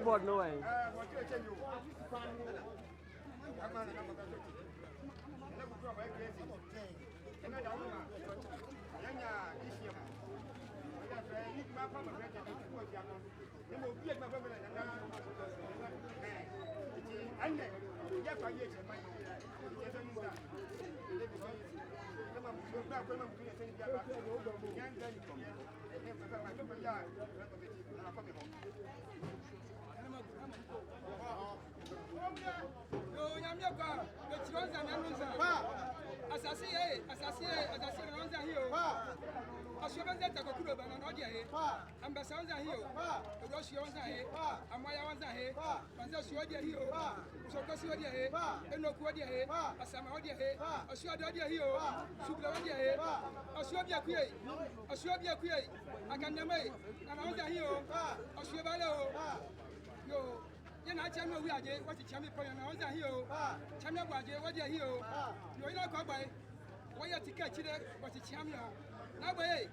Board no way. Amoaya was a head, Panza Swadia Hero, Sokosia head, and no Quadia head, a Samadia head, a Swadia Hero, Sukladia head, a Swabia Quay, a Swabia Quay, a Gandame, and all the hero, a Swabalo. Yo, then I tell me we are what the champion and all the hero, Champion Wadia, what the hero, you know, go by. Why you to catch it? What the champion? Now, way,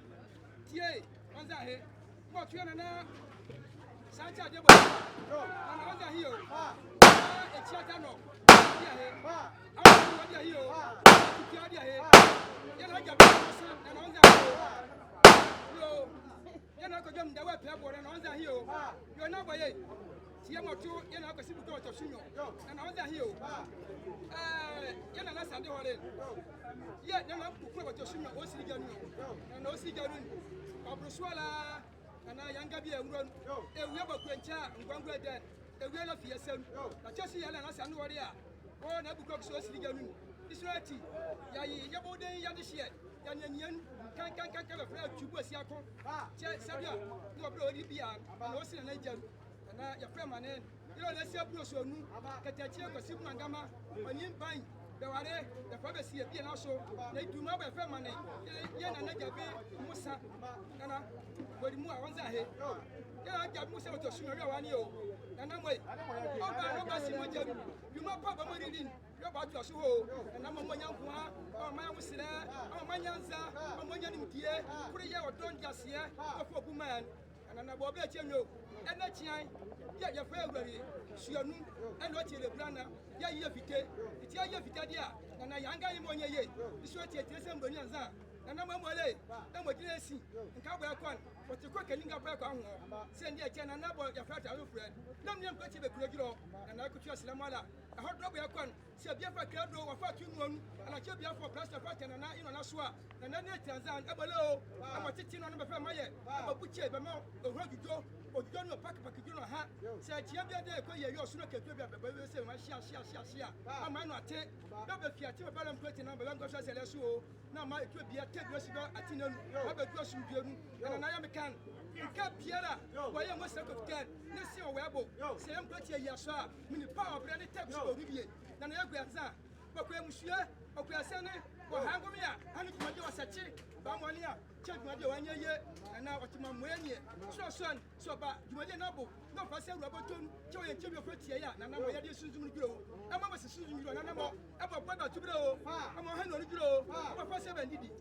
TA, on the head, what you know. Santa Debo, and I was a hero. A chatano. I was a hero. You know, and on the hero. You're not going to wear pebble and on the hero. You're not by it. Tiamo 2, you know, because you go to Suno, and on the hero. You're not Sunday holiday. Yet, you're not going to Suno, Osigano, and Osigano, or Bruswala. And I young Gabby and run a weber quencha and one great dead, a wheel of your son. I just see Alan as an warrior. Oh, Nabucok so sleeping. It's right. Yabo day, Yadishia, Yan can of red to was Yako. Sabia, no bloody beer, and also an agent. And your friend, my name. You know, let's see a blue so new. Katakyie was Bumangama, when you buy. The Ware, the privacy of being also, they do not have money. Yan and Nagabe, Musa, Nana, but more on the head. Yeah, I got Musa to Sumario, and I'm waiting. jam. You ma papa mo reading. You about to so and I'm mo nyankwa, o ma wusire, o ma nyanza, o mo nyani mudie, kuri ye odon jase, of woman. And I will be a general. And that time, ya February, Sianu, and what you the planner, ya Yavite, it's ya Yavitadia, and I younger in 1 year. This was a December, and I'm a Malay, and what you see, and Cowboy, but the quick and back on send your 10 and number your fat friend. Don't you put the regular, and I could trust Lamala. I heard no one, see a Biafra Cadro or 14 and I kept you for Pastor Patten and I in Aswa, and then Tanzan, Abalo, I'm a teaching on the family, I'm a butcher, but now, the road you go, or you don't know pack you know, ha, say, Chiabia, you're sooner can be a baby, say, my shia. I might not take, not the Fiat, but I'm putting number one goes as a lesson. Now, my it will be a 10 years ago, I think, I'm a question, and I am a can. You can't Pierre, why am I second of 10? Let's see a webo, say, I'm pretty a yasha, mini power, but any text of Rivier, than I agree. But we are monsieur, or we are sending, or Hangomia, and it was a chick, Bamonia, check my 1 year, and now what my money. So, son, so about you are noble, no for sale, Roberton, joy and Jimmy for Tia, and I'm a Susan Grow. I'm a Susan Grow, and I'm a brother to blow. I'm a Henry Grow, I'm a 7 Diddy.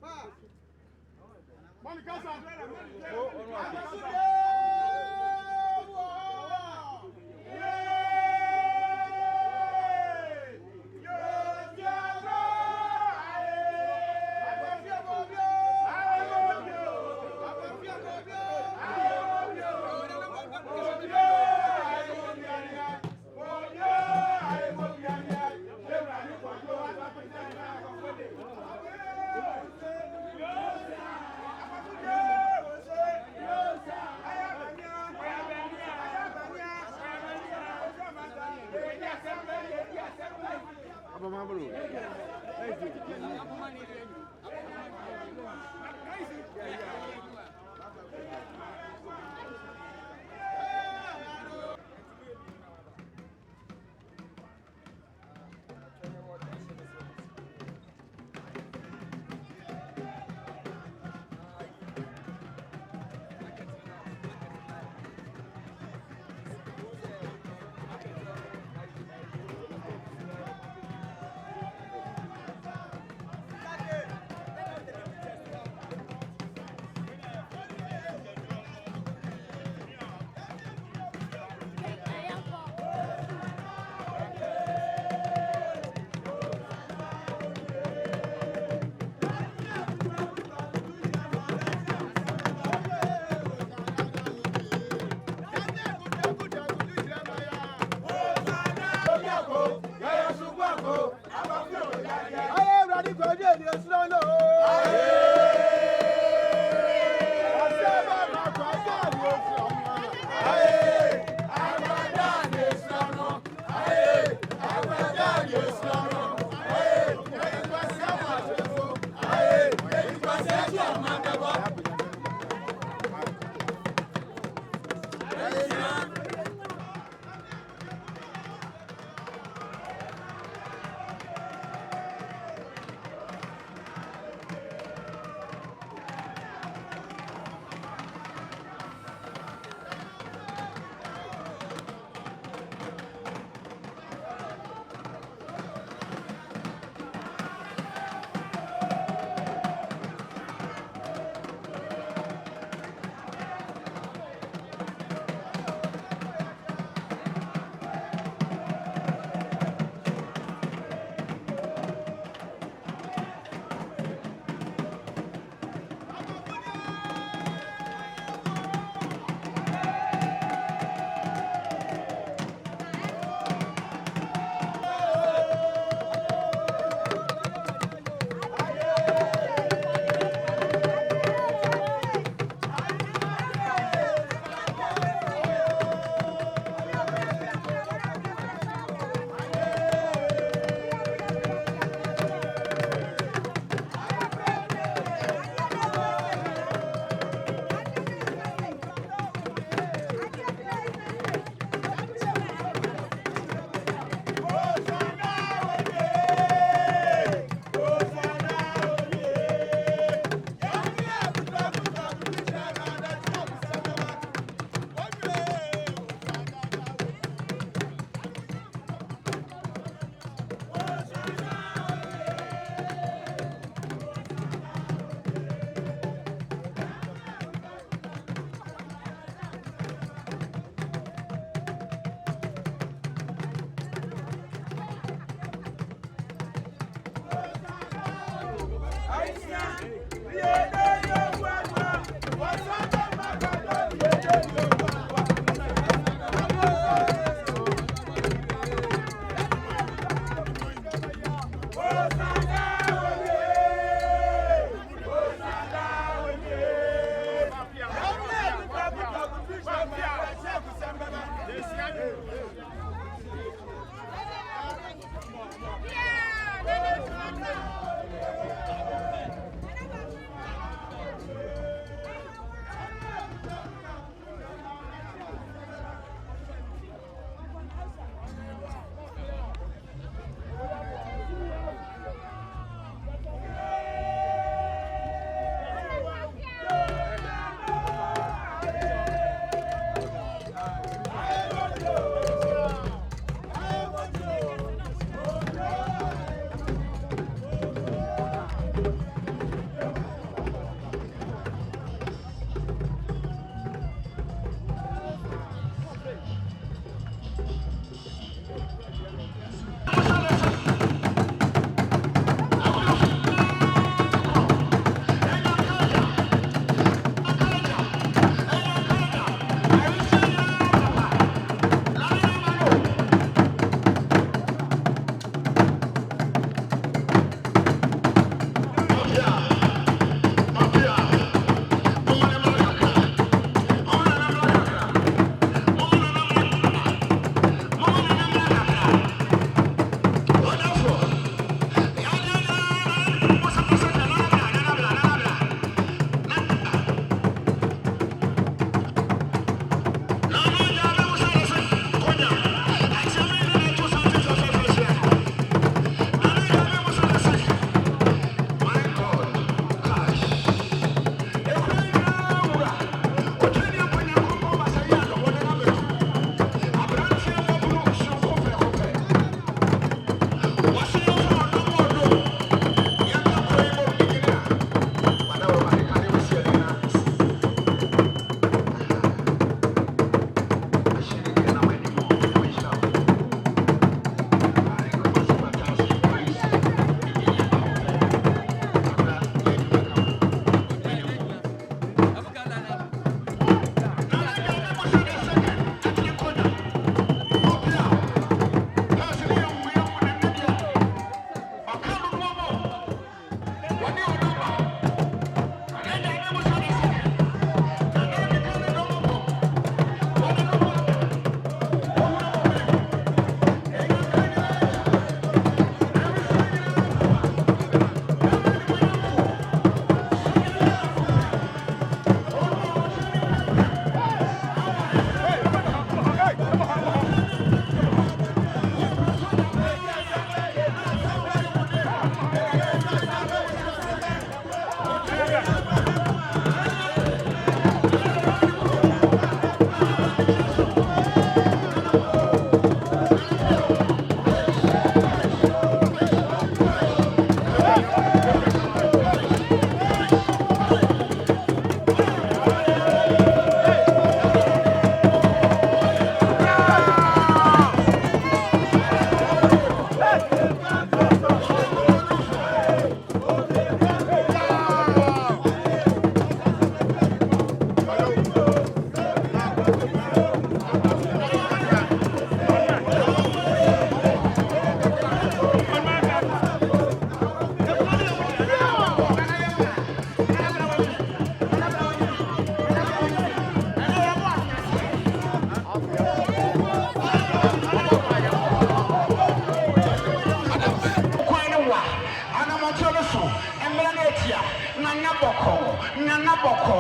boko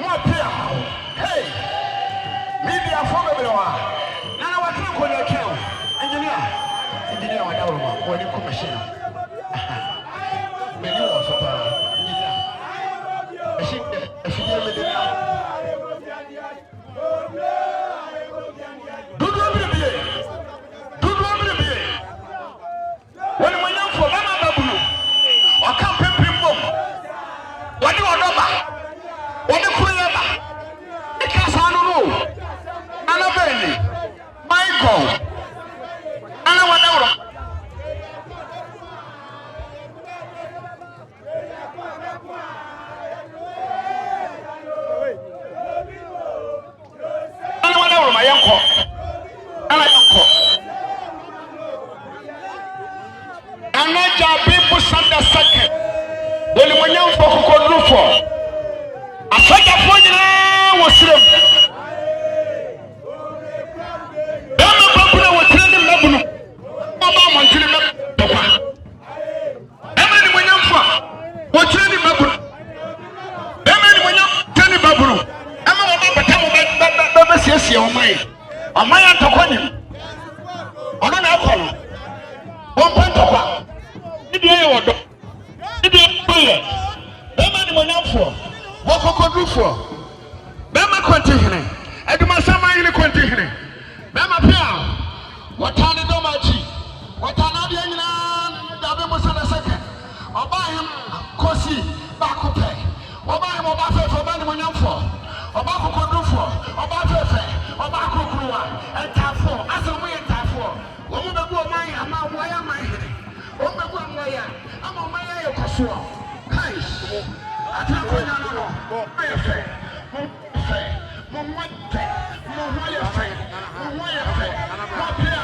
mo apia hey media for me bewa na wa tun ko ne keo engineer wa dawo ma ko ni ko machine me ni wo so pa engineer machine me de na dudu mi bi woni mo nyam fo mama babulu o kan pempim bom woni odoba woni kureba ikasanu no ana beni my god ana wadawro ana wadawro mayanko ana yanko anaja people sanda second woni mo nyam fo ko kodrufo afaja fo nyina wo sirem dama babuna wo training mabunu baba montiri me dokwa ema ni mo nyam fo wo training mabunu ema ni mo nyam training babunu ema wo bata mo be siesie o mai antokoni ona na akolo won pantokwa idi e wodo idi e bema ni mo nyam fo wo kokodrufo bema kontihene ADUMASA mayile kontihene bema pia watane domachi watana de nyina dabe mo sana seke obahim kosi bakope obahim obafefe obani mo nyamfo obakokodrufo obafefe obakokruwa entafo asomo entafo wo mo bebu oman ama Amoaya mahire wo bebu Amoaya ama Amoaya yekoso kai atako nyana no ayefe mo mwete mo wayefe mo pia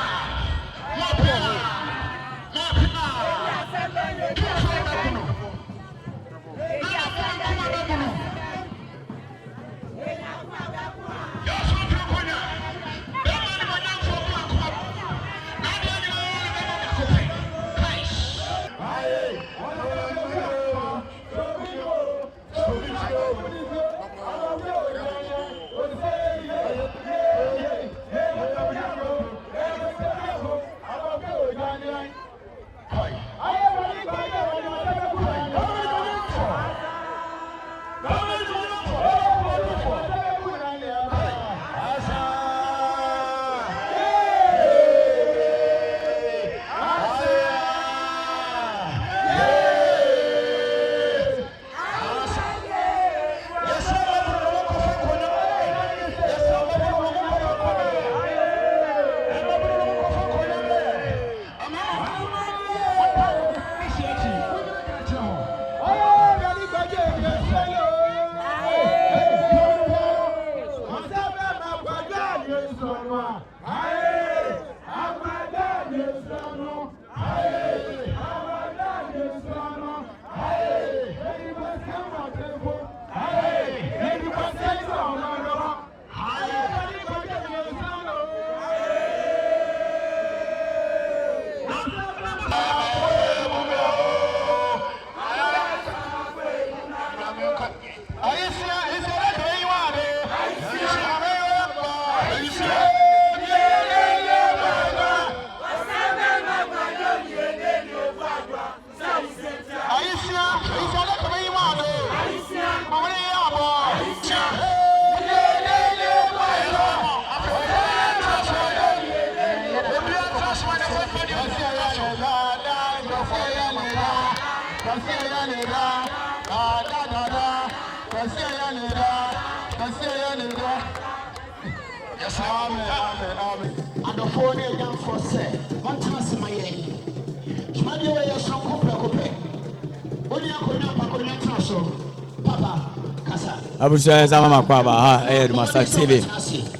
Abuja sama makwaba ha ADUMASA TV.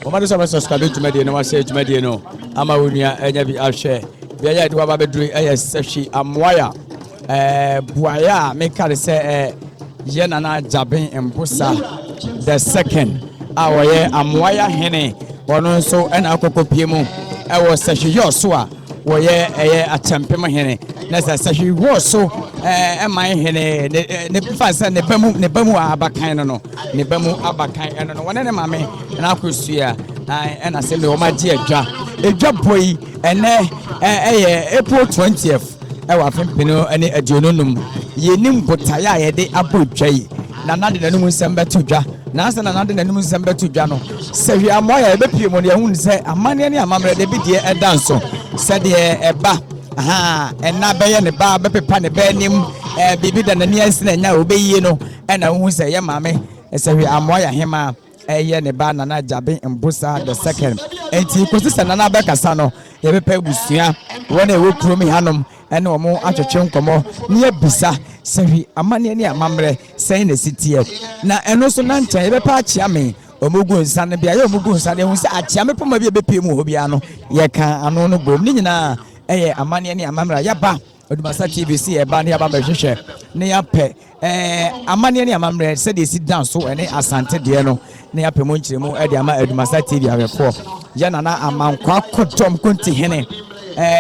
Omadu sama subscribe to media no share to media no. Ama wonia enya bi ahwe. Bia ya de wa ba bedru Sefwi Amoaya. Buaya make say ye nana Jaben Mbusa the second. Awoye Amoaya hene wono nso ena akokopie mu. Ewo Sefwi yo so a woye Akyempemhene. Na Sefwi wo so my hene ne fasa ne bamu abakan no ne bamu abakan no wona ne mame na akosua and I say me o ma die edwa boy ene April 20th e wa fempino ene adiononum yenim botaya ye de abodwai na nade nanum nsem beto dwa na asa na nade nanum nsem beto dwa no Sefwi Amoaya be pie mo ne hu se amane ne amamre de bi de edanso se de eba ena beye ne ba be pepa ne ba nim bibi da nani asina nya obeyi no ena hu se ye mame Sefwi Amoaya hema eye ne ba na jabe mbusa the second enti kosisa na be kasa no ye be pa busua wona ewo kromi hanom ene omo atwetwe nkomo ne abisa Sefwi amane ne amamre sen na sitie na eno so na ntan ye be pa achia me omugu nsane bia ye omugu nsane hu se achia me poma bia be pie mu ho bia no ye kan ano no bom ni nyina eye amane ne amamra yaba ADUMASA TV si eba ne yaba behwehwe ne yape amane ne amamra se de si dan so ene asante de no ne yape mo nchiremu e de ama ADUMASA TV awefo ya nana amankwa kodom Akyempemhene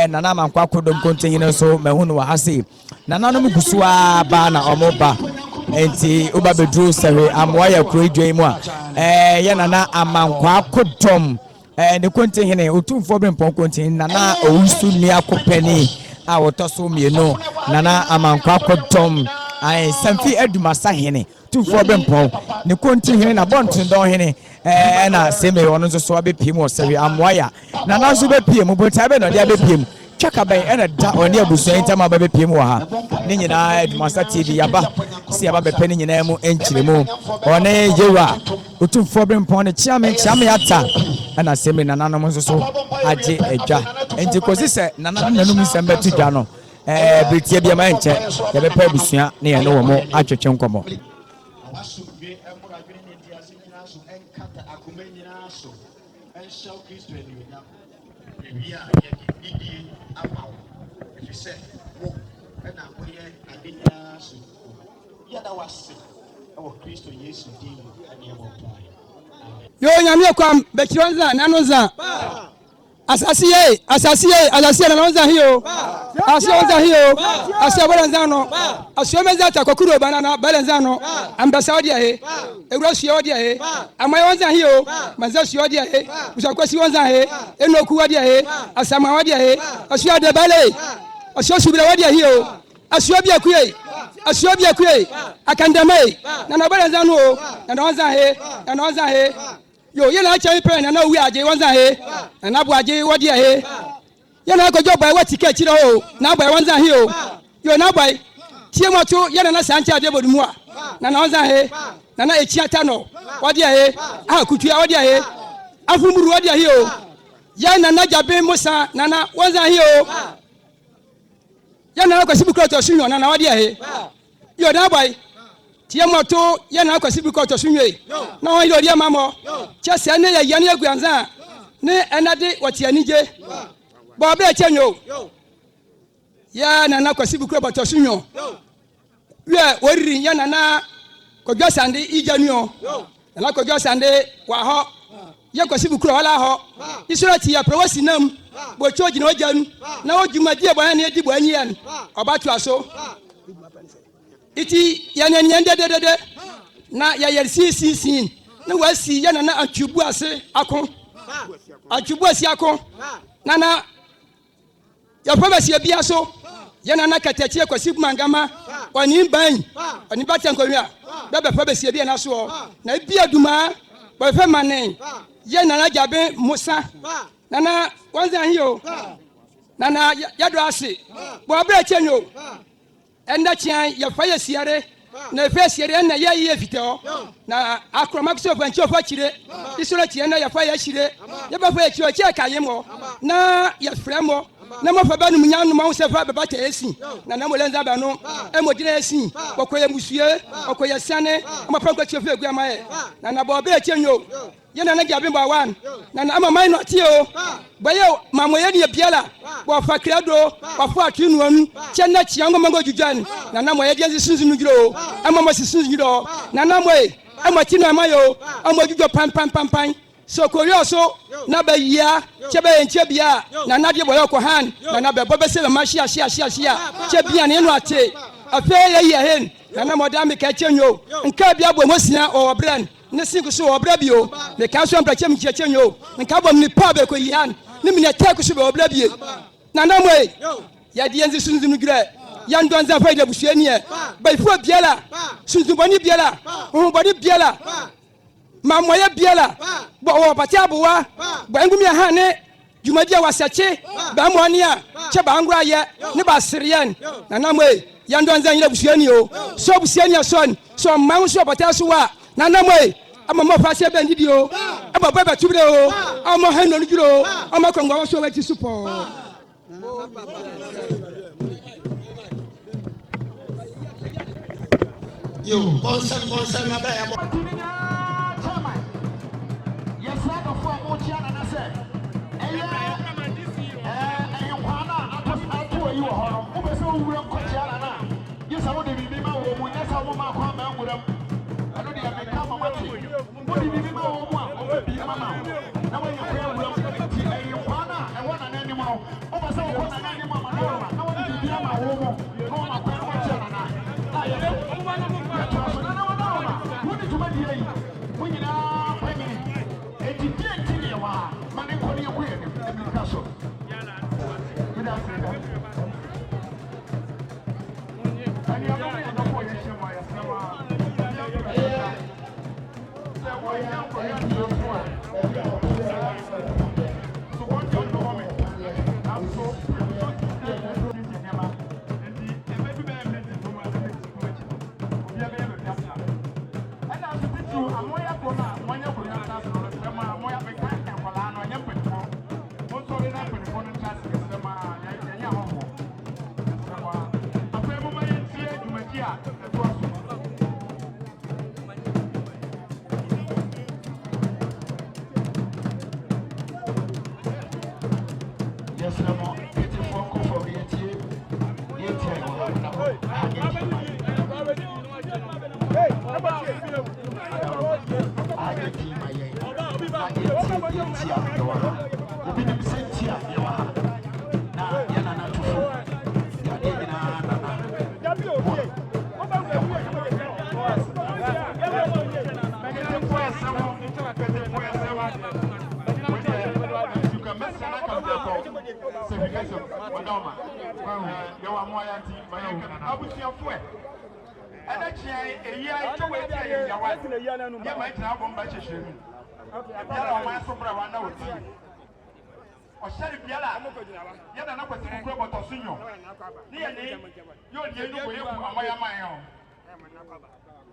nana amankwa kodom Akyempemhene so mehunu wa hase nana no mugusua ba na omoba enti oba bedru Sefwi Amoaya kroidwai mu ya nana amankwa kodom ne Akyempemhene otumfo brempon Akyempemhene nana owusu ni akopani a wotoso mieno nana amankwa kodom Samfi ADUMASA hene tumfo brempon ne Akyempemhene na bontin don hene na seme wono so abepiem wo Sefwi Amoaya nana so bepiem bota be no dia bepiem twakaban ena da oni abusuan ntama bepiem wo ha ne nyina ADUMASA TV yaba si yaba bepe ne nyina mu enchiremu one yewa otumfo brempon ne chiame ata ana seme nana no so age edwa enti kosi se nana nanum nsembe tudwa no britie bia ma enche ya bepe abusua ne ye no wo mo atwetwe nkomo Yo nyamye kwa bekironza nanonza asasiye na nanonza hiyo asiyonza hiyo asiyabolenzano asiyomeza takokuro banana balenzano ambasadia he eurosiyodi he amayonza hiyo mazasiyodi he usakwesi yonza he enoku wadi he asama wadi he asiyade bale asiyosubira wadi hiyo asiyobia kuye akandamai na nabalenzano na nanonza he yo yena acha ipe na wi aje wanza he na bu aje wodi he yena ko job by what ticket ro na by wanza he yo na by tie moto yena na sancha ade bodu mu a na wanza he na echiata no wodi he kutua wodi he afumuru wodi he yena na jabe musa na wanza he yena ko sibu ko to sunyo na wodi he yo na by tie moto yana akwasi bi ko to sunwe na won yori amamo che se ne ya yane aguanza ne enade wati anije bo be chenyo ya na akwasi bi ko to sunyo we oriri yana na kodwa sande ijanuo na kodwa sande wa ho ya kwasi bi ko wala ho isurati ya prowosi nam bo choji na ojanu na ojuma die bo na edi bo anyian obatu aso iti yananyandedede na yayersi na wasi yana na atwubu ase akon na ya pabasi bia so yana na Katakyie kwasi Bumangama oni ban oni batankowa bebe pabasi bia na so na bia duma bo fe manen yana na jabe musa na wanza hiyo na yado ase bo abra chenyo enda chian ya fire siare na fe siare na ya ye fiteo na akroma so fa ncho fa chire isura chian na ya fire chire ya ba fa chio che ka yemo na ya fremo na mo fa ba nu nyanu ma se fa ba ta esi na mo lenza ba no e mo dire esi okoye musue okoye sane mo fa ko chio fa egu amaye na bo be chenyo yana na gabe ba wan na ama mai no tio bayo mamoye ne biala bo fa krado bo fa atinu anu chena chiango mango jujan na moye dia sunzunu giro ama mo sunzunu giro na moye ama tinu amayo ama jujo pam so koyo so na ba yia chebe enche bia na nadie boyo ko han na be bobe se ma shia che bia ne no ate afe ye hen na modam me ka chenyo nka bia bo mosia o brand ne sink so o bra bio me ka so mpra chem chenyo nka bom ni pa be ko yihan ne me ne take so be o bra bie na moy ya di enzi sunzum gre ya ndon za faida busuani e bai fu biela sunzum boni biela ho boni biela ma moya biela bo o pati abuwa bo ngumi ha ne jumadi wasache ba moani a che ba ngura ye ne ba sirian na moy ya ndon za nyira busuani o so busuani son so man so pati so wa na moy ama mo fa se be ndidi o ama baba tubre o ama ha no njuro ama kongwa so wa ti supo Yo, concern my bad. Yes, I go for more channel and I said, and you wanna, I told you, who so real Coachana. Yes, I would be my woman, yes, I will my comment with them. I know they have become a match. Would you be my woman or be a man? Now when you pray with you wanna, and one an animal, over so one an animal, I want to be my woman, no, my grandma.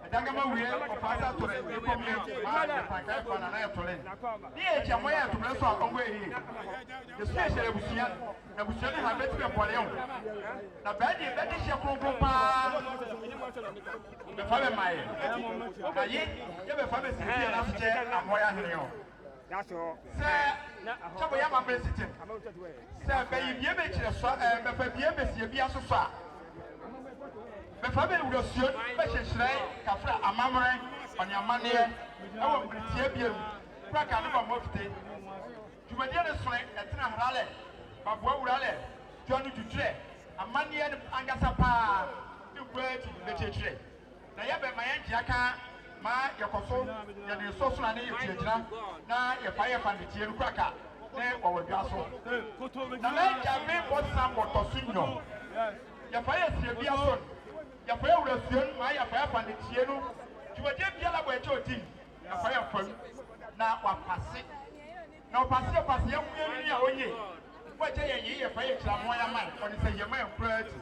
Dangama we ofasa to the community ma Katakyie for na tolen die Amoaya to bless our onwe here the special ebusia ha beti be pole on na bedi she kronkron pa be fa be mai na ye be fa be sisi na che Amoaya here on that's all say chabo ya ma president say be yie be kire so be fa bie be sie bia so fa be fa be urosio be hyehyrai kafra amamre onyamane e wo britie biem praka no ba mofite jumadie ne sore etena harale babua urale jonu tutre amane ne angasa pa ni gwati be chechire na ya be mayanji aka ma yekoso ya ne soso na ne yetuagira na ye fa ye fa nditie no praka ne wodwa so na me jabe botsa botosunyo ya fa ye sie bia so ya fa urasuon ma ya fa fa nditie no jumadie bia la bo eche otim ya fa ya fa na wapase na wapase ya mwini ya onye waje ye ye fa ye kira mo ya man oni se ye man prati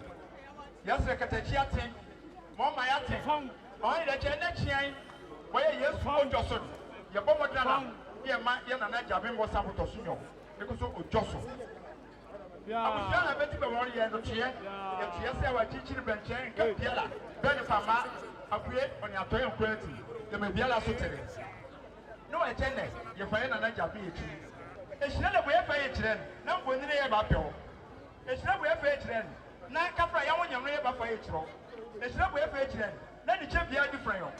ya se Katakyie aten mo ma ya ten oni de che na chian wo ye Yesu ojoso ye bo modra na ye ma ye na na jabe mo sa boto sunyo because ojoso abuja na beti be wori ye no tie ye tie se wa chichiri benchen ka biela ben fama akue oni atoye prati ye me biela so tere no e chene ye fa ye na jabe ye chi e hira le bo ye fa ye kire na mbo ni ye ba pewo e hira bo ye fa ye kire na kafra ya wonyam ye ba fa ye kiro e hira bo ye fa ye kire na ni che bia different yo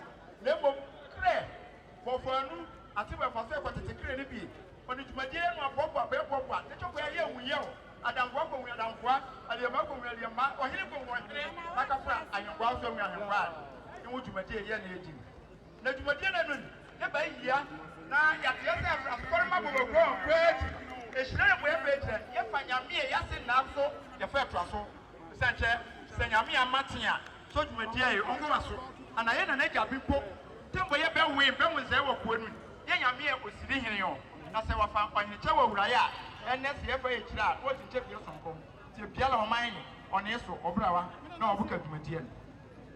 le bo kre bo fo anu ati bo fa se ko tete kre ni bi oni jumadie no apopo abepopo ne choko ye wu ye o adamfo ko wu adamfo aliyama ko wu William, or here for 1 day, like a friend, I am welcome and right. You want to material yen aging. Let you material, never here. Now, yes, I'm going to go great. It's not a way better. If I am here, yes, and now so, your fair trussel. Sanchez, Senyamia Matia, so you material, Ongaso, and I had an egg of people. Tell me about way, Ben was there with women. Yamia was sitting here. As I was found by the Chow Raya, and that's the FA, what you take your son. The Piala Mine on Eso, Obrawa, no book of material.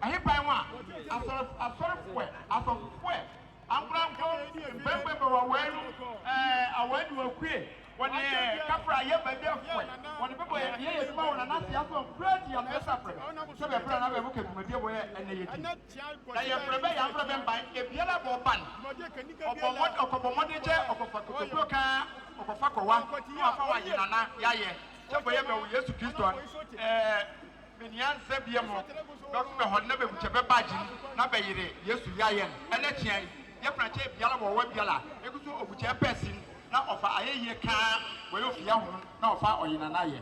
I hear by one, I sort of wet, I thought, wet. I'm going to go I went to a queer. When Capra, yeah, by their point, when the people here is more than us, you have to pretty on the suffering. So the plan of a book of material and the I have prepared a problem by a Piala Bopan, or what of a monitor of a Facoka, of a Faco one, Yaya. Yesu Kristo Minian Zebiamo Dr. Honebe Chebe Bajin Nabayere Yesu Yayen and a chain Yaprache Yala or Webala Ekusu of which a person now offer a year car where you young now far or in an eye.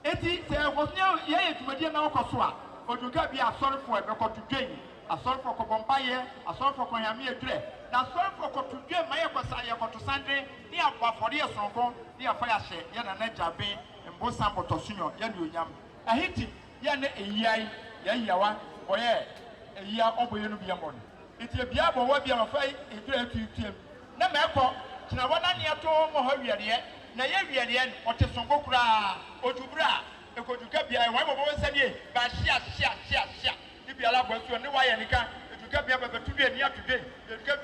Eti there was no yea to Medina Cosua or to get be a sorry for a record to gain a sorry for Copaye, a sorry for Koyamia Dre. Now sorry for to get my Equasaya to Sunday near for the Sonko. Near fire share, Yana Jabe, and Bosam Potosino, Yanu Yam. I hate it, Yana a yai, Yayawa, or a year over Yanubiamon. It's a Biabo, what be a fight, a great team. Namako, Chinawana near to Mohavia yet, Nayavia, or Tesongokra, or Tubra, a Kotukabia, and one of us said, but shia. If you allow us to know why any can, if you can be able to be near today, if you can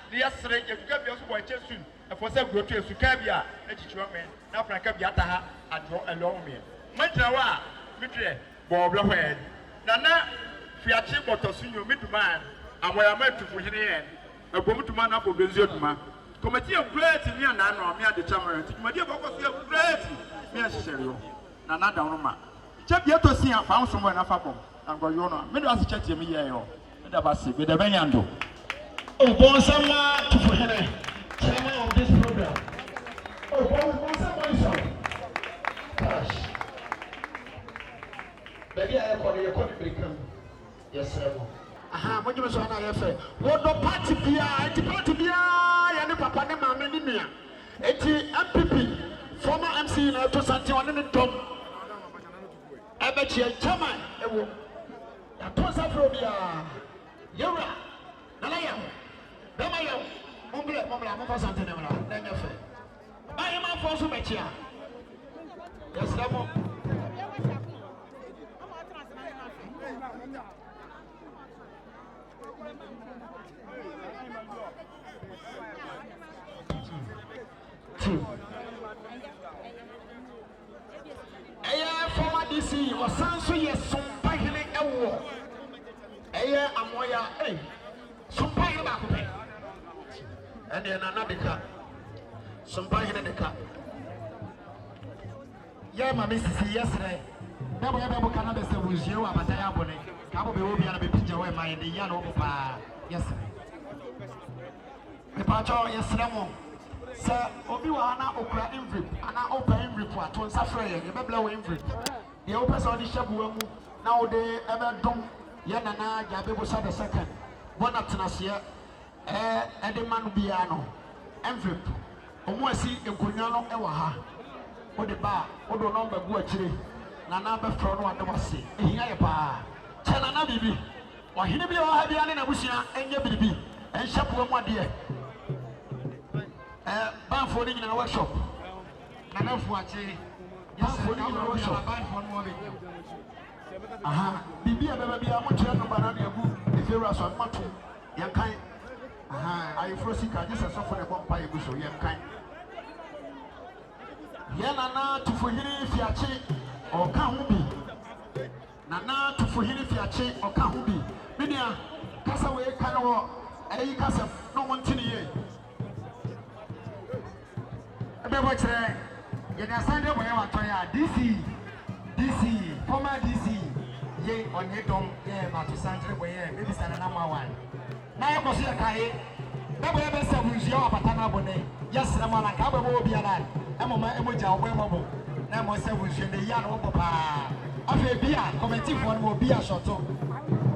be yesterday, if you can be also by soon. For some go to Sukabia, Echichuaman, now Frankabiata, and draw along me. Mantrawa, Mitre, Bob Lohead, Nana, Fiachi Botosino, Midman, and where I met to Fujian, a woman to man up of Bezutma. Committee of great in Yana, me at the Chamber, my dear Bocos of great, necessary. Nana Downoma. Check yet to see I found somewhere in Afabo, and Goyona, made us check me here, and Abasi, with the Benyando. Oh, Bonsama to Fujian. Chairman of this program. Oh, what's up? Gosh. Maybe I call you a become. Yes, sir. Aha, what you was on I say. What the party be? The party be? And the papa and mamma in there. MPP, former MC in Alto Santiago and Tom. I bet you a chairman. A tosa from Yura. Nalaya. Damayo. Mumble, I'm for something. Then you say, I am a force of a chair. Yes, Ramo. Former DC was Sanso, yes, some packing a war. Amoya, some packing back. And then another car. Some buying in the car. Yeah, my Mrs. Yesterday. Never ever cannot say was you, but I am on it. Probably will be a picture where my in the yellow yesterday. The patron, yesterday. Sir, Obiwana Okra Invip, and I open report on Safray, the Bablo Invip. The opens on the Shabu, now they ever don't. Yanana, Yabu said the second. One up to us here. The man piano, envelope. Omwasi enkunyano ewa ha. Ode ba, odo number go akire. Na na be fro no adwase. Ehia ye pa. Chana na bibi. Ohine bi o ha bia ne na busia enye bibi. Enhyapo amade. Banfo ni nyina workshop. Na na fu achi. Banfo ni nyina workshop. Banfo no be. Aha, bibi abeba bia mo kire no bana na egu. Efeura so mato. Yankan. I foresee just a soft for the bomb by Bush or Yankai. Yanana to Fuhiri Fiachi or Kahubi. Nana to Fuhiri Fiachi or Kahubi. Minia, Cassaway Kano, a Casa, no one to the year. I bet what's there. You're not standing where I want DC, former DC. Yea, on your dome, yeah, but to Sandra, where maybe stand a number one. Now, I was here, Kai. Never ever said, "Who's your Patana Bonnet?" Yes, I'm like, I will be alive. I'm a emoji, I'm a mobile. Now, I said, "Who's your young papa?" Afe bia committee for no bia shoto.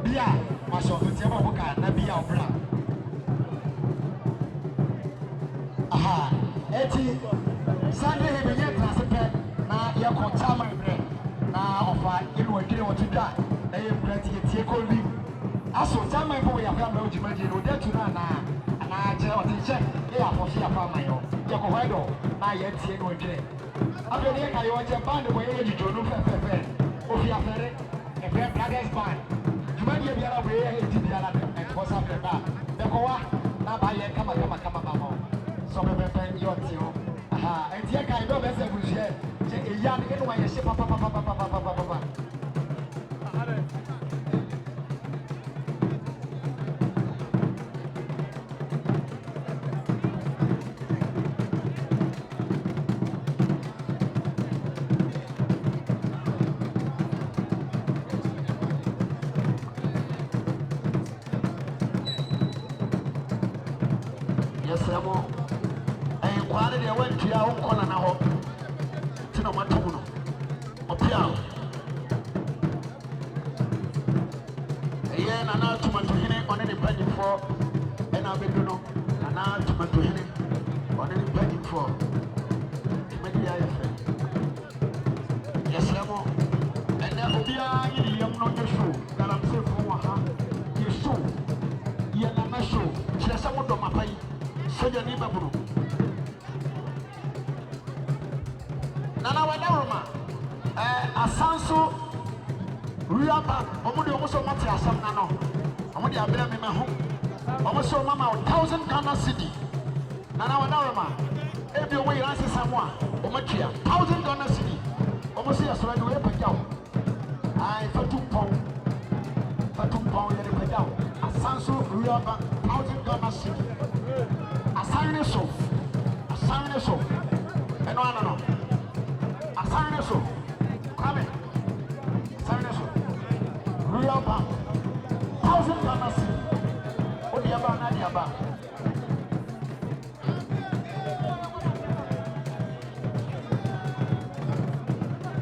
Bia ma shoto tie mo boka na bia obra. Aha, eti Sunday he be get transport na ye ko chama bre na ofa inu adire wo tida na ye brati ye tie ko bi. Aso chama ibo ya fa ma ojimaje no de tu na je o ti che e ya fo shi afa ma yo. Ye ko hwedo na ye tie no adire. Abe ne ka yo je band bo ye jijo no fe. Ofi afere e fe brothers band. Jumaje biara bo ye eti biara e ko sa fe ba. De ko wa na ba ye kama ba mo. So be yo tio. Aha, e tie ka do be se buhie. Je e ya ne no wa ye she papa. Ramo and quality I went to your own corner now. Tino Matuno, Opia. A year and an hour to Matuhine on any penny for, and I'll be doing an hour to Matuhine on any penny for. Yes, Ramo, and there will be a young not your show that I'm safe for your show. You're not my show. She's someone on my pay. Soja ni baburu. Nana wadaroma. Asanso Riaba. Omudi omuso mati asam nano. Omudi abira me ho. Omuso mama 1,000 Ghana cedi. Nana wadaroma. Ebi omo yiranse samwa. Omatua 1,000 Ghana cedi. Omuso yasora ni we pagyaw. Ai fatu pon yere pagyaw. Asanso Riaba 1,000 Ghana cedi. Assign so, and no. Assign so, come in. Assign so, real bank, 1,000 Ghana cedi. What the about Nadia Bank?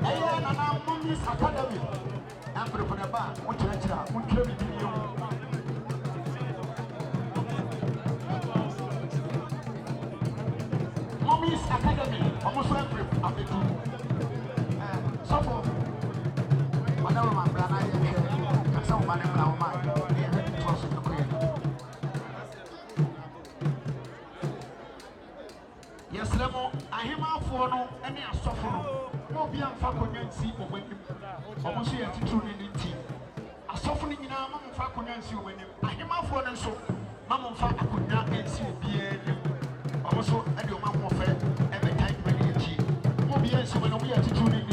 Hey, Nana Mummy's Academy. I'm going to put a bar. What you Mommy's Academy, almost every avenue. So for whatever my brother is here, some money now, my trust in the queen. Yes, Remo, I hear my phone, and they are suffering. No, be a faculty, see, or when you almost here to tune in tea. A softening in our mamma faculty when you I hear my phone and so, Mamma Faka could not see also, I do my more fair every time when you cheat. Won't be answer when we are to tune in.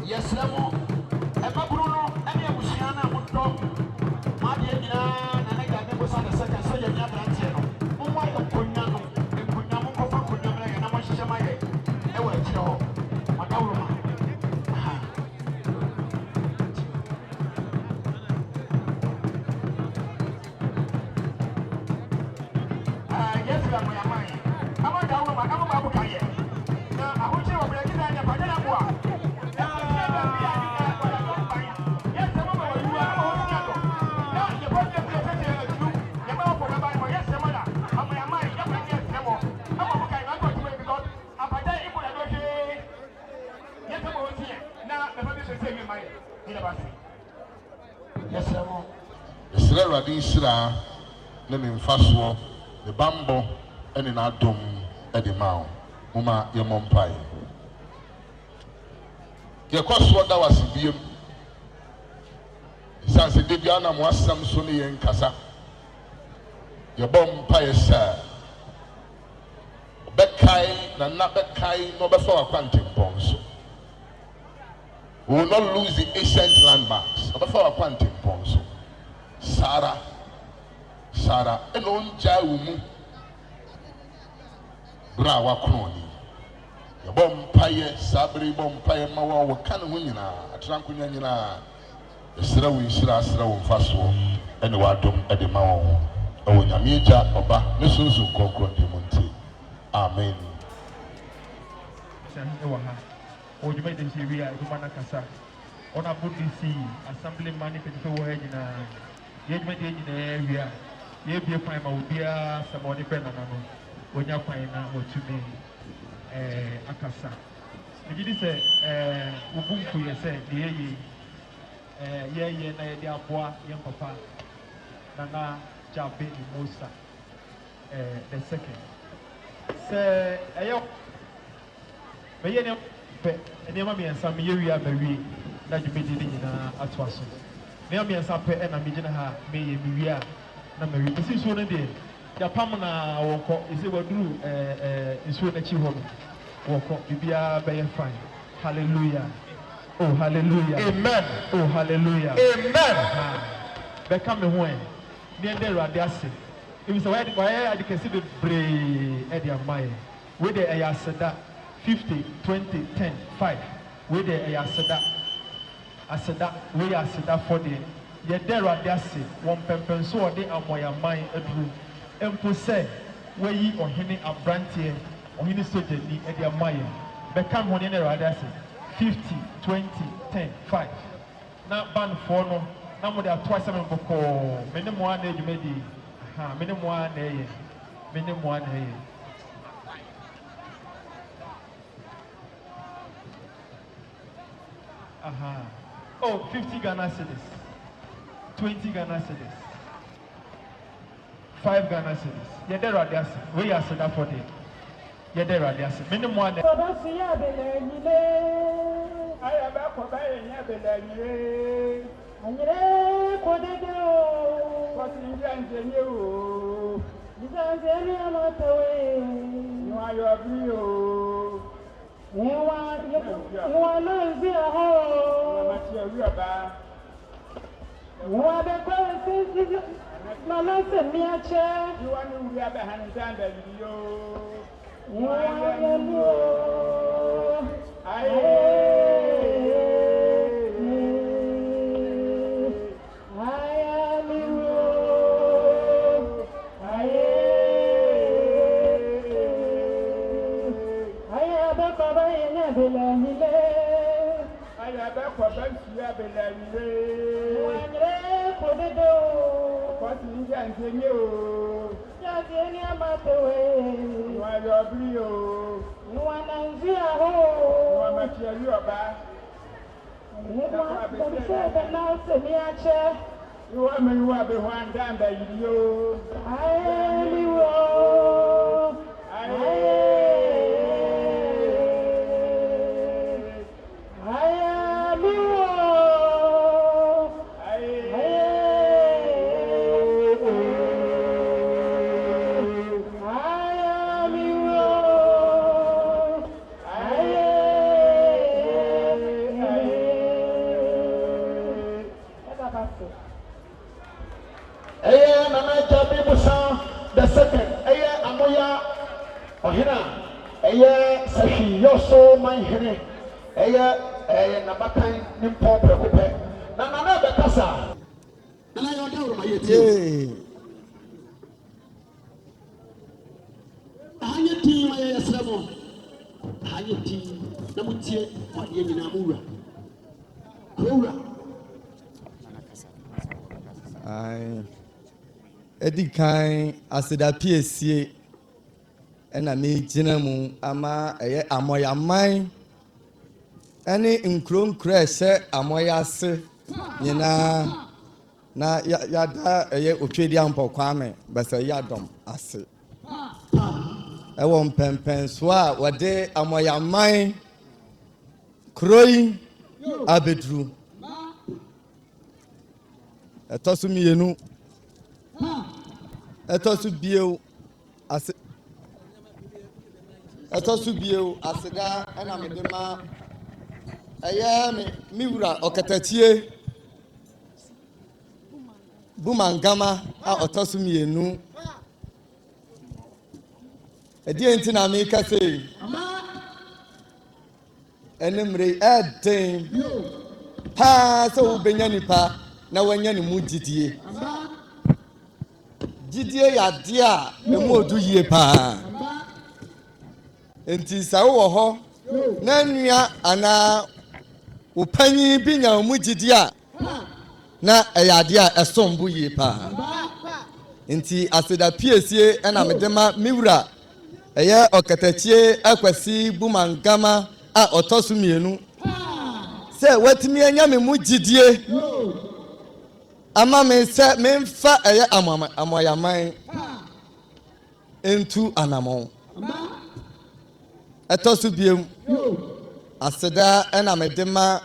Yes, Ramo, and my Bruno, and your Musiana would talk. My dear, and I got never saw the second, so you're not Rantiano. Who might have Punyano, and Punyamo for Punyama, and I want to share my head. I will tell my government. Isra name in Faswo, the Bambo, and in Adum, Edimao, Muma, your Mompai. Your cost what that was Bium. Sans a Dibiana was some Sunni and Casa. Your bomb pie, sir. Bekai, not Bekai, no before a quantum bonds. We will not lose the ancient landmarks before a quantum bonds. Sarah, and on Jawumu Brawa Crony. Your bomb pie, Sabri bomb pie, Mawa, Canawina, a Tranquilina, the Srawi Sra Faso, and the Wadum Edimao, or Yamija, Oba, Mrs. Coco de Monte. Amen. Ewaha, or you made the Syria, Dumana Casa, on a good DC, Assembly Manifesto Wagina, yet made in the area, ye be a prime of beer, somebody Benano, when you're fine or to me, Akasa. If you say, Ubuntu, you say, the Aboa, young papa, Nana, Jabe, Musa, the second. Say, but you know, and your mammy and some area Marie that you made in a twasso. Mammy and some and a midina may be a number. This is one day. The Pamana walk is able to do is what a chihuahua walk up. You be a bay fine. Hallelujah. Oh, hallelujah. Amen. Oh, hallelujah. Amen. Become a one. Near there are the assay. It was a way I can see the brave Eddie Amoaya. Where the Ayasada 50, 20, 10, 5. Where the Ayasada, where Asada 40. Yet there are the assay. One pempen so they Amoaya mine a drew. And for say, where ye or Henny a brantier or Henny soldier ni Eddie Amoaya. Become one in the assay. 50, 20, 10, 5. Now ban for no. Now there are twice a member for many more than you made. Minimum one day. Minimum one day. Oh, 50 Ghana cedis. 20 Ghana cedis. 5 Ghana cedis. Yeah, there are the assets. We are set up for them. Yeah, there are the assets. Minimum one day. I am back for buying Yabelay. And you're what is you? Because any other way, you are your view. You are not the whole. You are the person. Mama said, me a chair. You want to be a behind the video. You are your you are me, you are the one down by you. I am you. I am you. The second, Amoaya, Ohina, Sefwi, you're so my henny, Nabakan, Nimpo, Precope, Nana Becassa. And I don't know my yet. I get tea, my seven. I get tea, Namutia, or Yeminamura. Edi kan aseda PSC ena me gina mu ama Amoaya man ene nkron kra Amoaya se nyina na yada otwedi ampokwa besa yadom ase ewon pempen so a wode Amoaya man kroi abedru etosu mienu etosu bieu aseda ena medema miwura Katakyie Bumangama a otosu mienu edi enti na me ka sei enemre eden pa so benya nipa na wanya ni mu didie ya de a emu odu yie pa enti sa wo ho Nanya ana upanyi binya umujidia na eyadia esombu yi pa. Nti aseda piesie ena medema miwura eye Katakyie akwasi Bumangama a otosu mienu. Se watimi anya me mujidie ama me se memfa eye Amoaya man entu anamon. Etosu biem aseda ena medema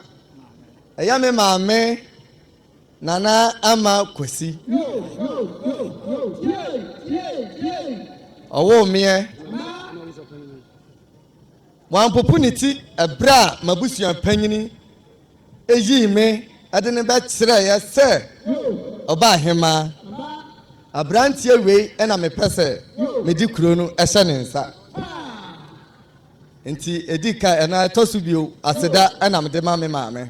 eye me maame nana ama kwasi owo me wan popuniti ebra mabusuan panyini eyi me ade ne ba kire ye se oba hema abrantie we ena me pese me di kuro no ehye ne nsa nti edika ena tosu bio aseda ena me de ma me maame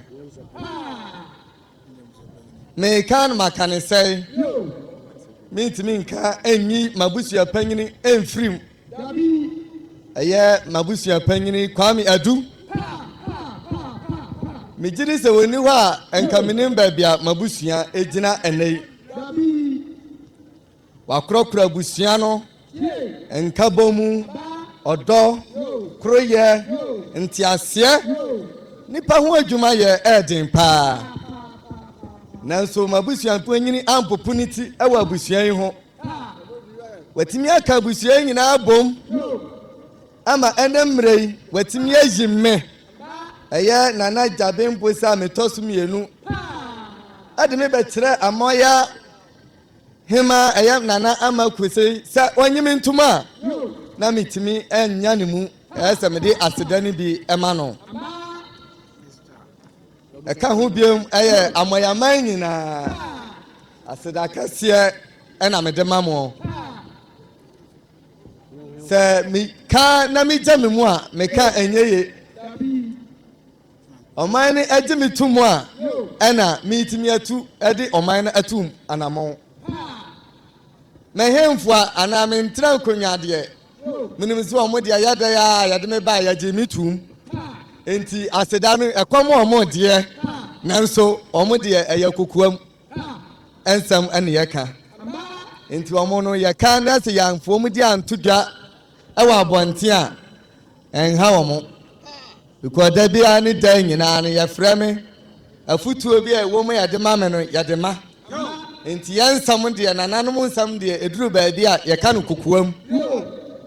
me kan makane say me nka enyi mabusua panyini enfrim eye mabusua panyini kwami adu me gidi se woni ho a enka menim baabia mabusua egina enei wakrokra busua no enka bomu odo kroye ntiasie nipa ho adwuma ye edin pa nanso mabusua panyini ampopuniti ewa abusua yi ho watimi aka abusua nyina abom ama enemrei watimi ajimme eye nana jaben bosa metosu mienu ade me betre Amoaya hema eye nana ama kwese sa onyime ntuma na mitimi enya ne mu ese me de asedani bi ema no eka ho biem eye Amoaya man nyina aseda kase ena me de mamo se mi ka na mi jame mu a me ka enyeye oman ni eji mi tumu a ena mi timi atu edi oman na atum anamon me hemfu ana me ntra konwa de minim so omo de yada ya yade me ba ya je mi tum enti aseda no ekwam omo de nanso omo de eyakokuam ensam ene yeka enti omo no yeka na se yanfo mu de antodwa ewa abonte a enha omo because there be any day nyina no ya frame afutuo bi a wo mu ya de ma me no ya de ma enti yansam de nananom nsam de eduru ba bi a ya ka no kokuam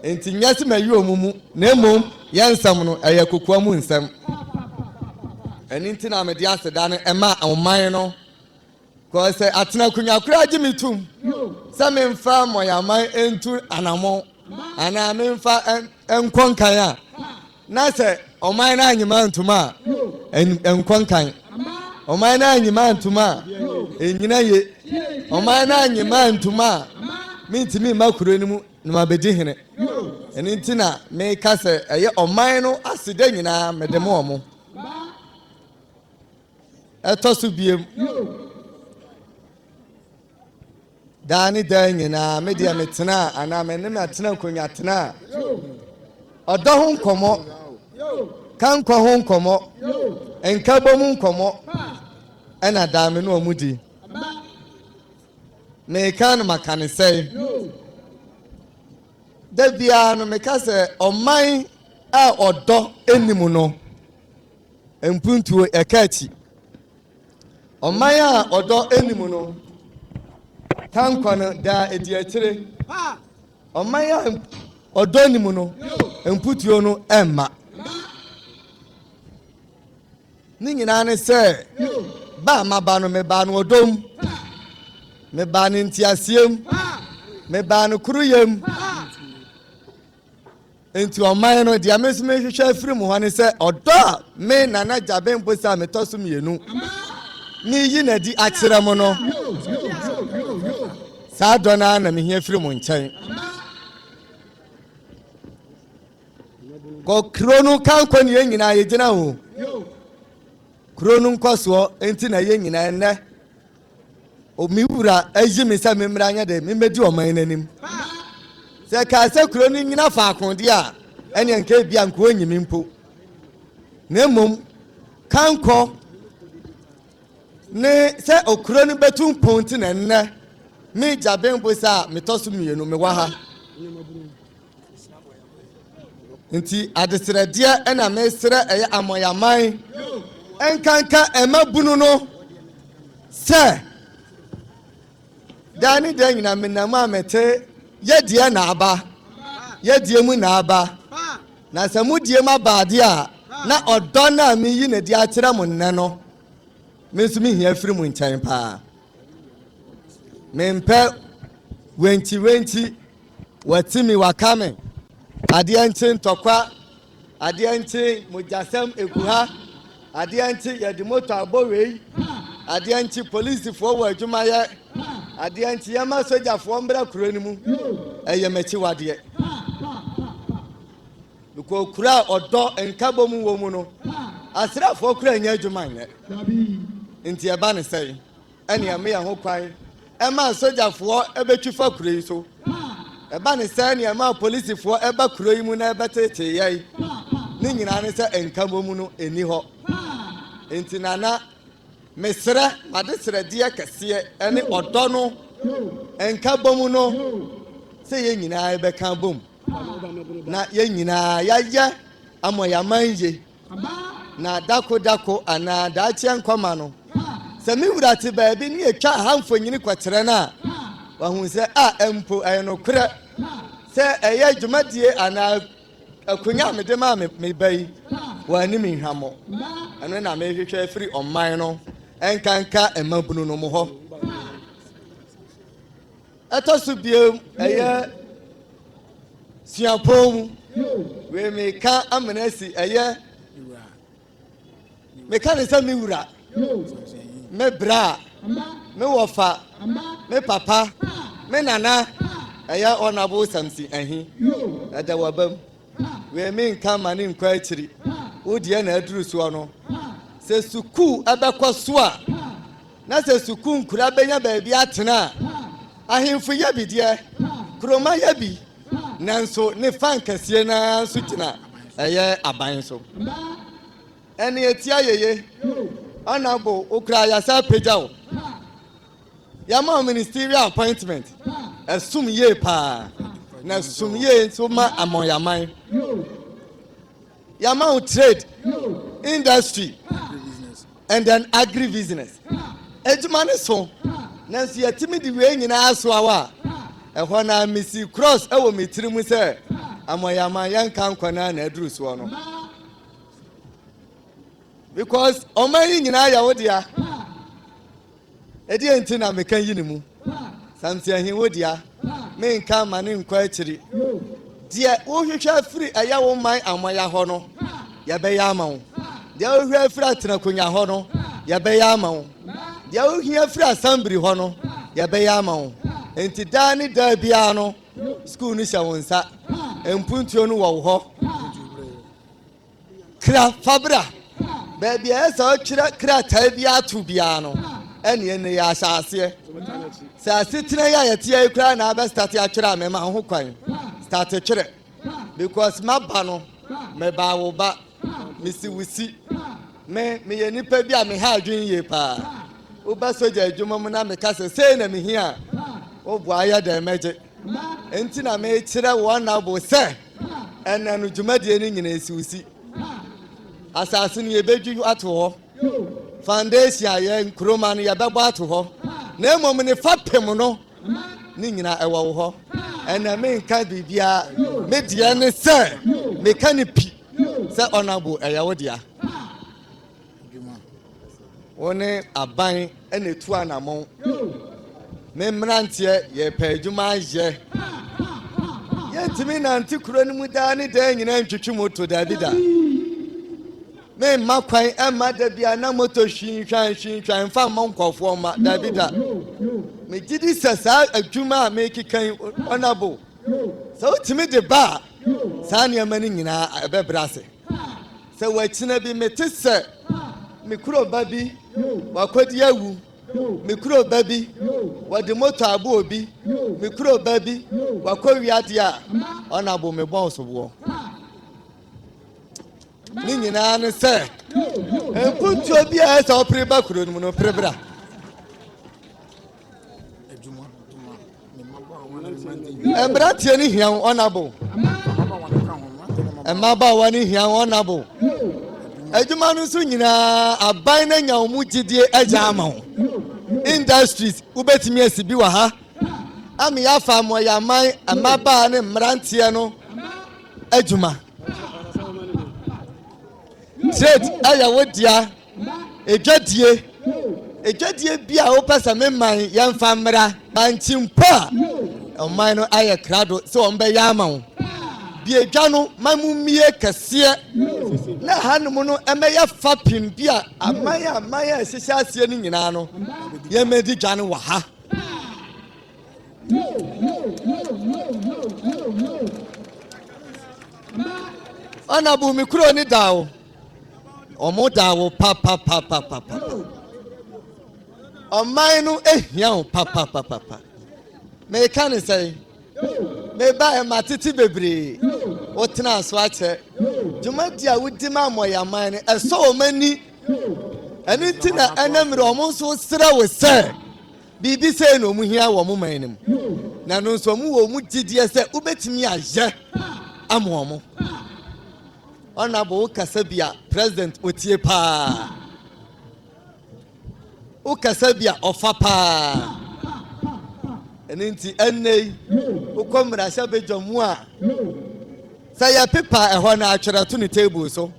enti nyase mayi omumu na emom yansam no aya kokuam nsam eni nti na me de aseda no ema oman no ko se atena kunya kura agi mitum se me mfa Amoaya man entu anamo ana me mfa enkonkan a na se oman na anyima ntuma enkonkan oman na anyima ntuma enyina ye oman na anyima ntuma mintimi makuro ni mu na mabedi hene eni ntina me ka se eye oman no aseda nyina medemo omo etosu biem dani nyina me dia metena ana me ne metena konya tena odo ho nkomo kan kwa ho nkomo enka bom nkomo ena da me no omudi me kan makane sei da bia no me ka se oman a odo enimu no empuntuo ekachi oman a odo enimu no kan kwa no da edi akire oman a odo enimu no emputuo no emma ni nyina ne se ba maba no me ba no odom me ba no ntiasiem me ba no kuruyem enti oman no dia mesime hwehwe afiri mu ho ne se odo me nana jaben bosa me tosu mienu ni yi na di akire mo no sa dona na me hia afiri mu nchen ko kronu kan ko ni nyina ye gina ho kronu nkoso enti na ye nyina enne o miwura ayi me sa memranya de me medi oman nanim se ka se kronu nyina fa akon de a ene nke bia nko onyimi mpo Nemum kanko ne se okuro no betum ponti na nne me jaben bosa metoso mienu me wa ha nti adesrede na me sere eye amoyaman enkanka emabunu no se dani de nyina menam amete yedie na aba yedie mu na aba na samudie ma baade a na odo na mi yi na di akira mu nne no me nso mi hia firi mu nkyɛn pa me mpe wenti watimi wakame ade anche ntokwa ade anche mujasam eguha ade anche yedi moto abowei ade anche police fo wa adwuma ye ade anche yama soja fo mbra kuro ni mu eye machi wade ko kura odo enkabo mu wo mu no asra fo kura nya adwuma ye nti eba ne sei ene ame ya ho kwan ema soja fo ebetwi fa kuro yi so eba ne sei ne ema police fo eba kuro yi mu na ebetete ye ni nyina ne se enkabo mu no eni ho nti nana mesre madesre die kese ene odo no enkabo mu no se ye nyina ebe kan bom na ye nyina ya amoya manje na dako ana da chia nkwama no se mi wurate baabi ni etwa hanfo nyini kwatere na wa hu se a empo ayeno kure se eye dwumadie ana akunya mede ma me bai wa ni mi hwamo eno na me hwehwe afiri oman no enkanka emabunu no mo ho etosu biem eye siapom we me ka amenasi eye me ka ne se mi wura me bra me wofa me papa me nana eye onabo samsi ahi ada wabam we me nka mane nkwa akiri wodie na aduru so no se suku abekoso a na se suku nkura benya baabi atena ahemfu ya bidie kroma ya bi nanso ne fan kase na so tina eye aban so ene etia yeye honorable okra ya sa pejao yama ministerial appointment asum ye pa na sum ye so ma amoyaman yama trade industry and then agri business ejuma ne so nanso yatimi di we nyina aso awa ehɔ na misi cross ewo metiri mu se amoyaman yanka nkwana na aduru so no because oman nyina ya wodia edi enti na mekan yi ne mu samsi ahin wodia me nka mane nkwa akiri die wo hwehwe afiri aya wo man amoya hɔ no ya be ya amawo die wo hwehwe afiri atena konya hɔ no ya be ya amawo die wo hwehwe afiri assembly hɔ no ya be ya amawo enti dani da bia no school ni sha wonsa empuntuo no wo hɔ kra fabra baby esa okira kra ta bia to bia no ene ya asase se asitina ya yete ya kra na ba start ya twira me ma ho kwan start twire because maba no me ba wo ba misi wusi me ye nipa bia me ha adwen ye pa wo ba soja adwuma mu na me ka se na me hia wo bu aya da meje enti na me kire wo na bo se ena no dwumadie ni nyina esi wusi asase ni ebedwu ato ho foundation aye nkroma no yebebo ato ho na emom ne fapem no ni nyina ewo ho ena me nka bibia me die ne se me ka ne pi se honorable eyawo dia one aban ene tu anamon me mrantie ye pejuma je ye timi na antikuro ni mu da ne da nyina ntwetwe moto da bida me makwan ema da bia na moto hwinhwan fa monkofo ma da bida me gidi sasa adwuma me kikan honorable so timi de ba sa ne amani nyina ebebrase se wachina bi metese me kuro babi wakodi awu me kuro babi wade moto abo obi me kuro babi wakowi ade a honorable me bon so bo ni nyina ne se empuntuo bia esa opre ba kuro no no prebra embratie ni hia honorable emaba wani hia honorable adwuma no so nyina aban na nya omu gidie agya ama industries ubetimi asibi wa ha ami ya fa mo ya man emaba ne mrantie no adwuma trade aya wodia edwadie bia wo pesa me man ya mfa mra manchimpa o man no aya krado so on be ya ama wo bia dwa no mamumie kase na hanum no emeya fapim bia amaya sisi asie ni nyina no ye medi dwa no wa ha ana bu mikro ni dawo omo dawo pa o man no ehia o pa me kan say me ba e matiti bebre o tena so ache jumadi a wudi ma moya man e so o mani ani tina anamre o mo so sra we se bibi se no mu hia wo mo man nim na no so mu wo mu gidie se ubetimi aje amo mo honorable Kasabia president otie pa o Kasabia ofa pa enti ennei o komra sha bejomu a say ya paper e ho na atwere to ni table so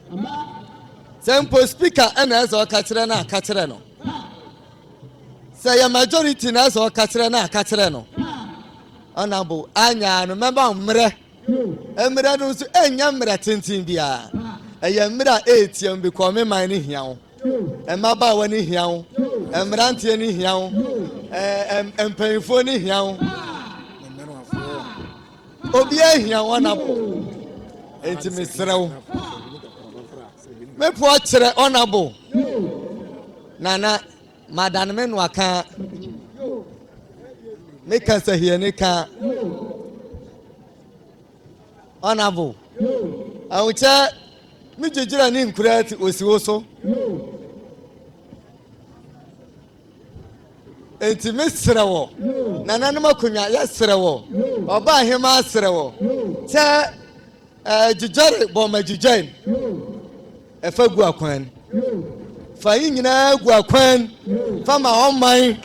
simple speaker na eso ka kire na ka kire no say ya majority na eso ka kire na ka kire no honorable anya no member mre emre no so enya mre tintin bia eya mre 8 am be come man ni hia wo emaba wa ni hia wo emrantie ni hia wo empenfo ni hia wo obi ahia wo na bo enti mesrew me po kire honorable nana madan me no aka me kan se hie ni ka honorable awucha mi jejira ni nkurati osiwoso enti mesrewo nana no makonya ya srewo oba hema srewo cha jijare bo majijan efa gu akwan fa nyina gu akwan fa ma oman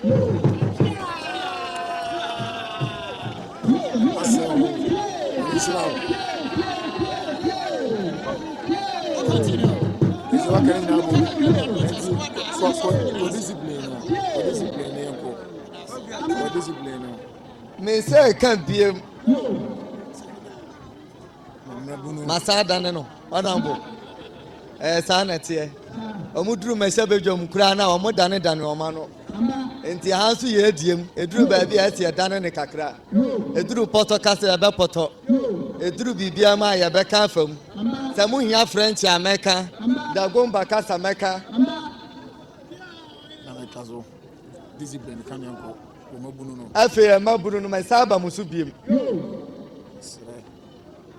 me say can be masada no honorable sanete omuduru mesha bejom kura na omudane oma no enti hansu ye diem eduru ba bia tie dane ne kakra eduru poto kase ya be poto eduru bibia ma ya be ka fam samu hia french america da gomba kasa america na mekazo discipline kan yanko o mabunu no afi mabunu no mesaba musu biem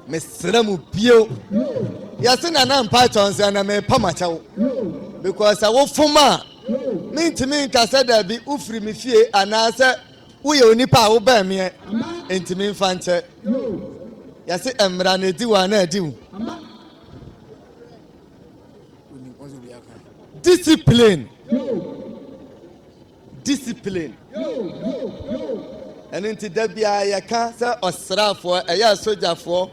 mesramu bio yasina na mpa chonse na me pamachawo because awo fuma mintimi nkasa da bi ufri mi fie anase uye onipa wo ba me entimi mfa nche yase emra na ediwa na ediwu discipline and into Debia Yaka, Osrafo, a soldier for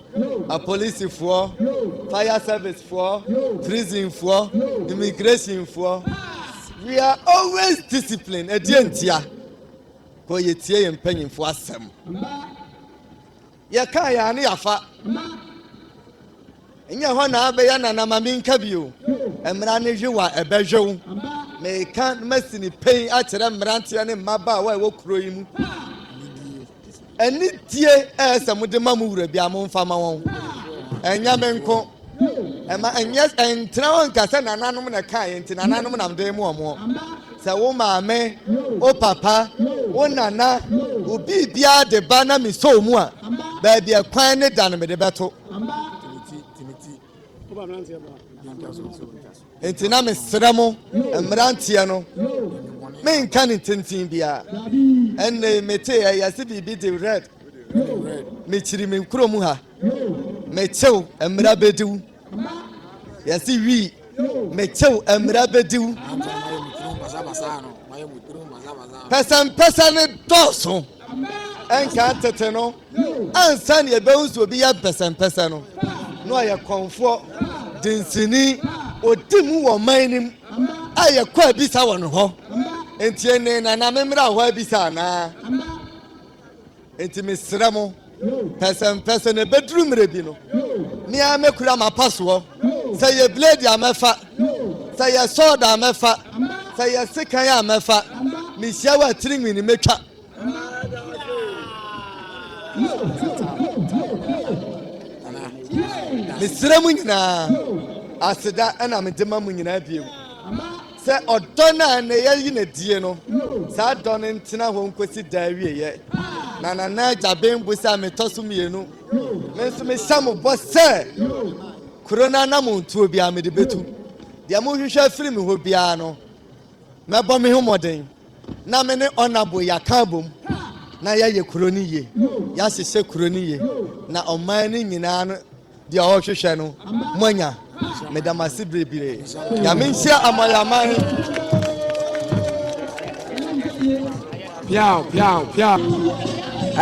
a police for fire service for prison for immigration for. We are always disciplined. A dientia for ye tea and penny for us. Yaka yani afa. In your honor, Bayana Namamin Cabio, and Manajiwa, a bejo. May can't mess any pain at them, Rantian and Maba, where walk through him. And it dear as some with the Mamura, Biamon Famon, and Yamenko, and yes, and Trawan Cassan and Anamana Kayan, and Anamana de Momo. So, oh, mamma, oh, papa, oh, nana, who be bia de banner me so more, baby, a quiet done with the battle. enti na mesrɛ mo mmeranteɛ no menka ne tenten bia ɛnne mete yɛse biribi de red mekyiri me kurom ha mekyɛw mmara bɛdiw yɛse wi mekyɛw mmara bɛdiw pɛsɛmpɛsɛ ne dɔɔso ɛnka tete no ansa ne yɛbɛhu sɛ obi yɛ pɛsɛmpɛsɛ no na ɔyɛ kɔnfoɔ densini odi mu wɔ man nim a yɛkɔ abisa wɔ no hɔ enti ɛne nana memmra hɔ abisa anaa enti mesrɛ mo pɛsɛmpɛsɛ ne bɛduru mmerɛ bi no mea mɛkura mapa soɔ sɛ yɛ blade a mɛfa sɛ yɛ sword a mɛfa sɛ yɛ sekan a mɛfa mehyia wɔ atiri nwini mɛtwa mesrɛ mu nyinaa aseda ɛna mede ma mu nyinaa bio sɛ ɔdɔ no a ne yɛyi na die no saa dɔ no ntena hɔ nkosi daa wieyɛ na nana agya bɛmbu sɛ a metɔ so mmienu me nso mehyɛ mo bɔ sɛ kuro no anam ntuo biara mede bɛtu deɛ mohwehwɛ afiri me hɔ biara no mɛbɔ me ho mmɔden na me ne ɔnabo yɛaka bom na yɛyɛ kuro no yie yɛahyehyɛ kuro no yie na ɔman no nyinaa no deɛ ɔhwehwɛ no moanya medamase berebire nyame nhyia amoyaman piao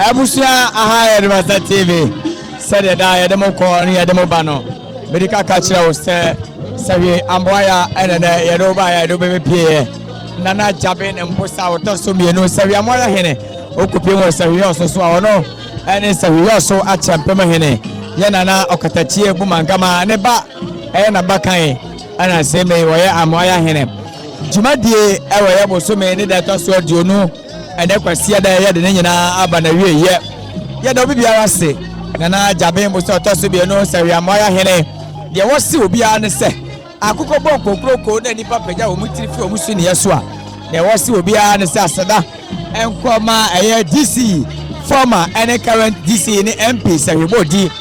abusua aha ADUMASA TV sɛdeɛ da yɛde mo kɔ ne yɛde mo ba no mede kaka kyerɛ wo sɛ Sefwi Amoaya ɛnɛ dɛ yɛde wo ba yɛde wo bɛbɛpieɛ nana gyabe ne mposa wotɔ so mmienu Sefwi Amoaya hene okupie mu Sefwi ɔso so a ɔno ɛne Sefwi ɔso Akyempemhene yɛ nana Katakyie Bumangama ne ba ɛyɛ na bakan ana sɛme wɔyɛ Amoaya hene dwumadie ɛwɔ yɛ bosome ne da tɔ so aduonu ɛnɛ kwasia da yɛ de ne nyinaa aba na wieyɛ yɛ da obi biara se nana gyabe mposa ɔtɔ so mmienu Sefwi Amoaya hene deɛ wɔsi obiara ne sɛ akokɔ bɔ nkokroko na nipa pagya wɔ mu tiri fi wɔ mu so ne yɛ so a deɛ wɔsi obiara ne sɛ aseda ɛnkɔma ɛyɛ DC former ɛne current DC ne MP Sefwi Bodi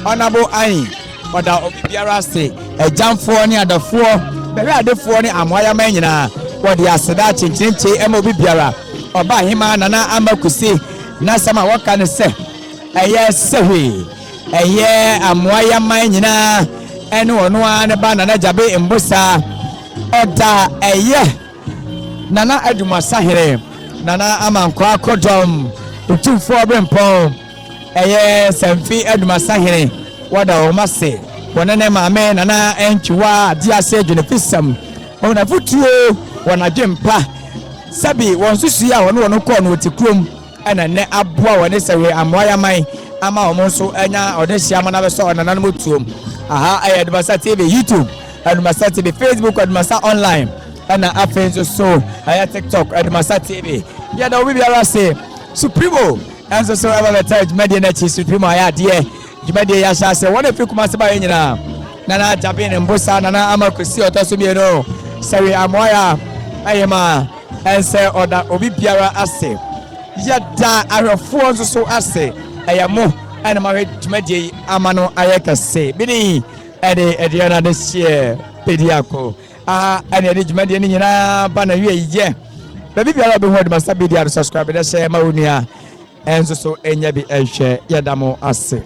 Honorable Ayin ɔda obi biara se ɛgyamfoɔ ne adafoɔ bɛhwɛ adefoɔ ne Amoaya man nyinaa wɔde aseda kyenkyenkye ɛma obi biara ɔba ahema nana amakusi na sɛm a wɔka ne sɛ ɛyɛ Sefwi ɛyɛ Amoaya man nyinaa ɛne ɔno a ne ba nana gyabe mbosa ɔda ɛyɛ nana ADUMASA here nana amankwa kodom utumfoɔ brempɔn ɛyɛ Sefwi ADUMASA here wɔda wɔma se wɔne ne maame nana ɛntwiwa ade ase dwunefisɛm wɔna futuo wɔna dwempa sabi wɔn susu a wɔne kɔɔ no wɔte kurom ɛna ne aboa wɔne Sefwi Amoaya man ama wɔn nso ɛnya ɔde hyia ma na bɛsɔ ɔnana no mutuom aha ɛyɛ ADUMASA TV YouTube ADUMASA TV Facebook ADUMASA online ɛna afei nso so ɛyɛ TikTok ADUMASA TV yɛda obi biara se Supremo ɛnso so ɛbɛ bɛta dwumadie no akyi Supremo ayɛ adeɛ dwumadie yɛ ahyɛ ase wɔn afi kumase ba yɛ nyinaa nana gyabe ne mbosa nana amakusi ɔtɔ so mmienu Sefwi Amoaya ɛyɛ ma ɛnsɛ ɔda obi biara ase yɛda ahwɛfoɔ nso so ase ɛyɛ mo ɛna ma hwɛ dwumadie yi ama no ayɛ kɛse bini ɛde ɛdeɛ no ade hyɛ pediako ɛne ɛde dwumadie no nyinaa ba na wie yɛ baabi biara wobɛhu ADUMASA bi de subscribe dɛ hyɛ ma wo nua ɛnso so ɛnya bi ɛhwɛ yɛda mo ase.